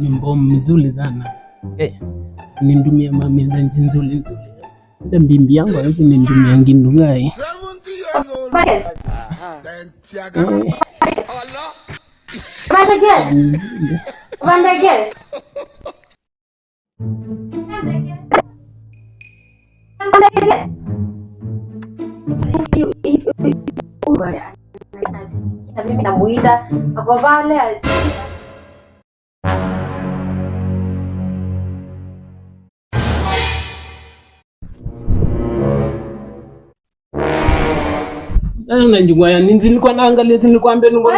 ni mbomu mzuri sana. Nindumia mameza nzuri. Ndio mbimbi yangu hizi nindumia ngindugai. Mimi namuita hapo vale unajua ya nini nilikuwa naangalia nilikwambia nilikuwa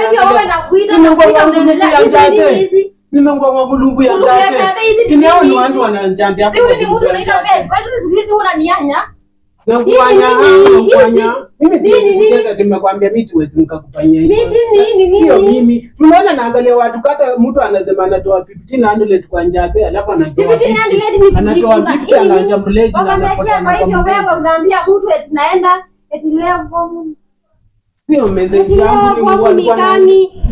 hizi nimengwa kulumbu ya ndate sinioni watu wananjambia si wewe ni mtu unaita babe kwa hiyo siku hizi unanianya Nini nimekwambia miti wezi nikakufanyia hivi. Nini? Sio mimi. Tunaona naangalia watu kata mtu anasema anatoa 1500 kwa njate alafu anatoa 1500 anatoa 50 anaanza mleji na anapata. Kwa hivyo wewe unaambia mtu eti naenda eti leo kwa sio message yangu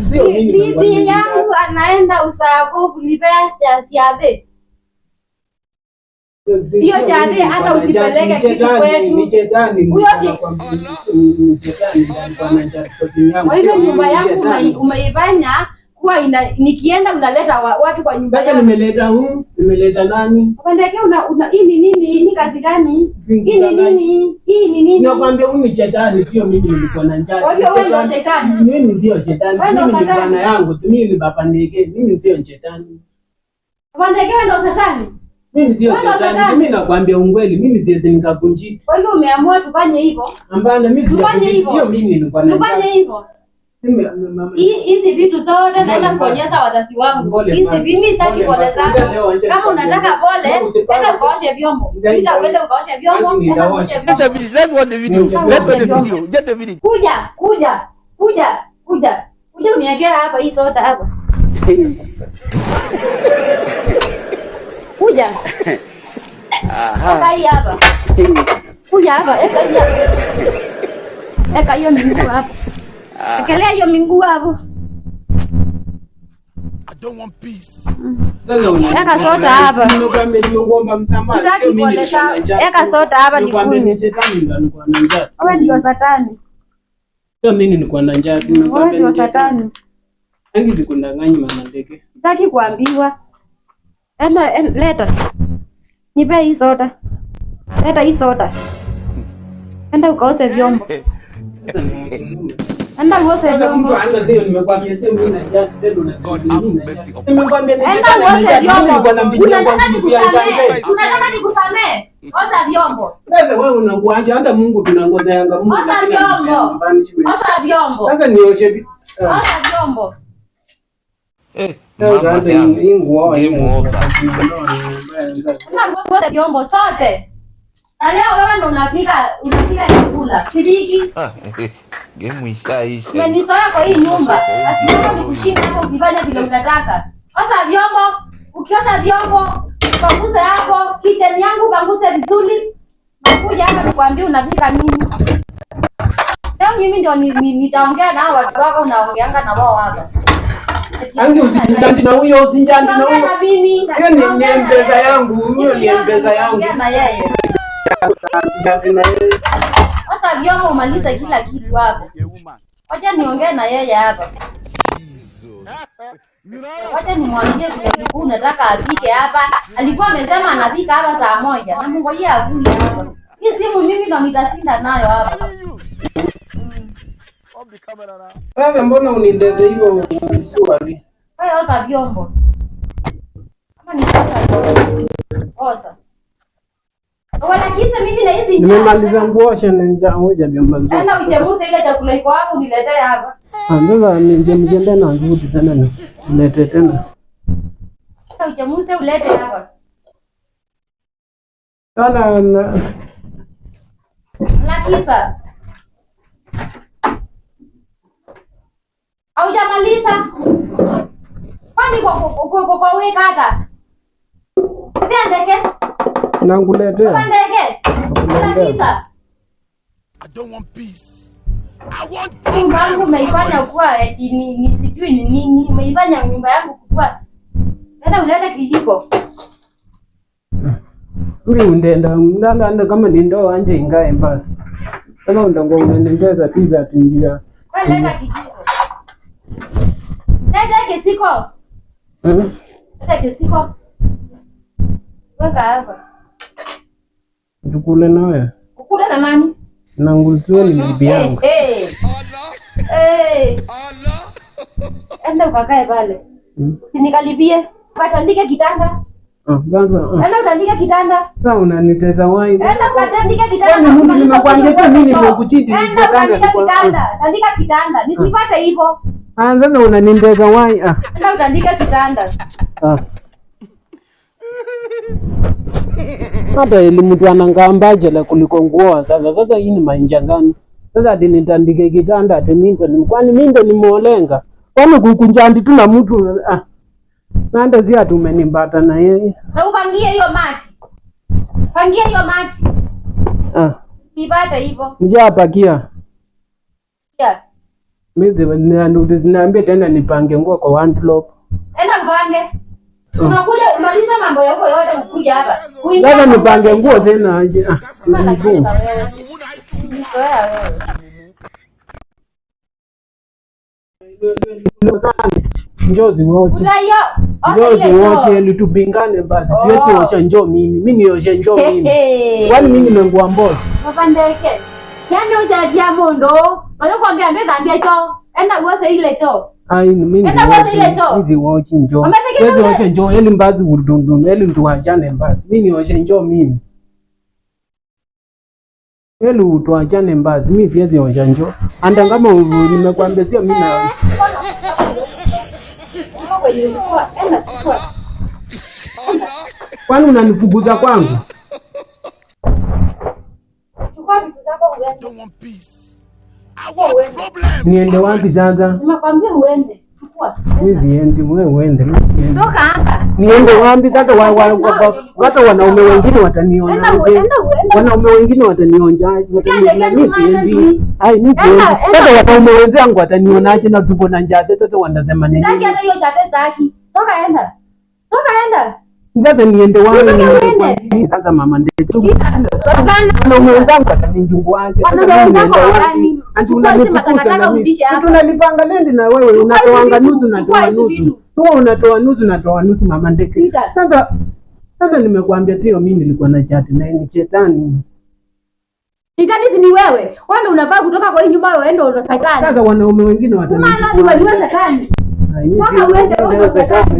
sio mimi bibi yangu anaenda usako kulipa ya siade. Hiyo jade hata usipeleke kitu kwetu. Huyo kwa hivyo nyumba yangu umeifanya kuwa nikienda unaleta watu kwa nyumba yangu. Nimeleta nani? Pendeke hii nini kazi gani? Hii nini? Nakwambia ni shetani sio mimi nilikuwa na njaa. Kwa hivyo wewe ndio shetani. Mimi ndio shetani. Mimi ni bwana yangu. Mimi ni baba ndege. Mimi sio shetani. Pendeke wewe ndio shetani. Mimi sio shetani. Mimi nakwambia ukweli. Mimi siwezi nikakunjiti. Kwa hivyo umeamua tufanye hivyo? Hapana, mimi sio mimi nilikuwa na njaa. Tufanye hivyo. Hizi vitu zote naenda kuonyesha wazazi wangu. Hizi mimi sitaki pole zako. Kama unataka pole, enda ukaoshe vyombo. Nenda uende ukaoshe vyombo. Let's watch the video. Get the video. Kuja uniwekea hapa hii soda hapa. Kuja. Hii hapa. Kuja hapa, eka hiyo miguu hapa. Ekelea hiyo miguu hapo. I don't want peace. Eka soda hapa. Nimekuomba msamaha. Eka soda hapa nikunywe. Shetani ndo alikuwa na njaa. Wewe ndio satani. Sio mimi nilikuwa na njaa. Wewe ndio satani. Angi zikundanganya mama ndege. Sitaki kuambiwa. Leta. Nipe hii soda. Leta hii soda. Enda ukaoshe vyombo. Enda uoshe vyombo. Nimekwambia sio mimi na njaa tena na. Nimekwambia enda uoshe vyombo. Unataka nikusamee? Osha vyombo. Sasa wewe unakuacha hata Mungu tunangoza Yanga Mungu. Osha vyombo. Sasa nioshe vipi? Osha vyombo. Ngoja vyombo sote. Na leo wewe ndo unapika chakula. Shiriki. Game ishaisha. Umenizoea kwa hii nyumba. Asiwewe nikushinda hapo ukifanya vile unataka. Osha vyombo, ukiosha vyombo, panguze hapo, kitchen yangu panguze vizuri. Nakuja hapa nikwambie unapika nini. Leo mimi ndio nitaongea na watu wako unaongeanga na wao hapa. Angi usinjandi na huyo usinjandi na huyo. Hiyo ni mbeza yangu, hiyo ni mbeza yangu. Na yeye. Sasa vyombo umaliza kila kitu hapo. Wacha niongee na yeye hapa. Wacha nimwambie kwa nataka apike hapa. Alikuwa amesema anapika hapa saa 1. Na mngojee akuje hapa. Hii simu mimi ndo nitasinda nayo hapa. Sasa mbona unindeze hivyo swali? Wewe osha vyombo. Kama ni osha. Wala kisa mimi na hizi nimemaliza nguosha na ngoja vyombo nzuri. Enda uchemuze ile chakula iko hapo uniletee hapa. Ndio ningemjenda na nguvu tena nilete tena. Enda uchemuze ulete hapa. Sana la kisa. Haujamaliza? Kwani kwa wewe kata? Ndio ndeke? Nakuletea. Kwa ndeke? Kabisa. I don't want peace. I want peace. Nyumba yangu umeifanya kuwa eti ni sijui ni nini. Umeifanya nyumba yangu kuwa Enda ulete kijiko. Uri undenda kama ni ndoo anje ingae basi. Kama undango unanendeza tiza atingia. Wewe leta kijiko. Leta kijiko. Leta kijiko. Weka hapa. Tukule nawe. Kukula na nani? Na ngulizwe ni bibi yangu. Enda ukakae pale. Usinikaribie. Ukatandike kitanda. Enda utandike kitanda. Sasa unaniteza wai. Enda ukatandike kitanda. Mungu nimekuambia mimi nimekuchiti. Enda utandike kitanda. Tandika kitanda. Nisipate hivyo. Sasa unaniteza wai. Enda utandike kitanda. Hata ili mtu anangambaje la kuliko nguo sasa. Sasa hii ni mainja gani? Sasa ati nitandike kitanda ati mimi kwani mimi ndo nimeolenga. Kwani kukunjandi tu na mtu nanda zia tumenimbata na yeye. Na upangie hiyo mati. Pangia hiyo mati. Sipata hivyo. Nijapakia. Yeah. Mimi niambie tena nipange nguo kwa envelope. Enda mpange. Unakuja umaliza mambo yako yote ukuja hapa. Sasa nipange nguo tena aje. Njozi wote. Njozi wote ili tupingane basi. Siwezi osha njoo mimi. Mimi nioshe njoo mimi. Kwani mimi nimengua mbozi. Mapandeke. Yaani ujajia mondo. Nayokuambia ndio dhambia cho. Enda uose ile cho. Ai mimi enda uose ile cho. Hizi wote njoo. Siwezi osha njoo eli mbazi udundun eli tuachane mbazi. Mimi nioshe njoo mimi. Eli tuachane mbazi. Mimi siwezi osha njoo. Anda kama nimekwambia sio mimi na kwani unanifukuza kwangu? Niende wapi sasa? Nimekwambia uende. Chukua. Mimi siendi, wewe uende. Toka hapa. Niende wapi sasa? Hata wanaume wengine wataniona. Wanaume wengine watanionja. Mimi siendi. Ai mimi siendi. Sasa wanaume wenzangu watanionaje na tuko na njaa sasa wanasema nini? Sitaki hata hiyo chate sitaki. Toka enda. Toka enda. Sasa niende wapi? Sasa mama ndetu. Wanaume wenzangu watanijunguaje? Anti unanifukuza mimi. Tunalipanga lendi na wewe unatoanga nusu na toa nusu. Wewe unatoa nusu na toa nusu mama ndeke. Sasa nimekuambia tio mimi nilikuwa na chati na ni shetani. Shetani ni wewe. Kwani unafaa kutoka kwa hii nyumba wewe ndio shetani. Sasa wanaume wengine watanifukuza. Maana ni wewe shetani. Toka uende wewe shetani.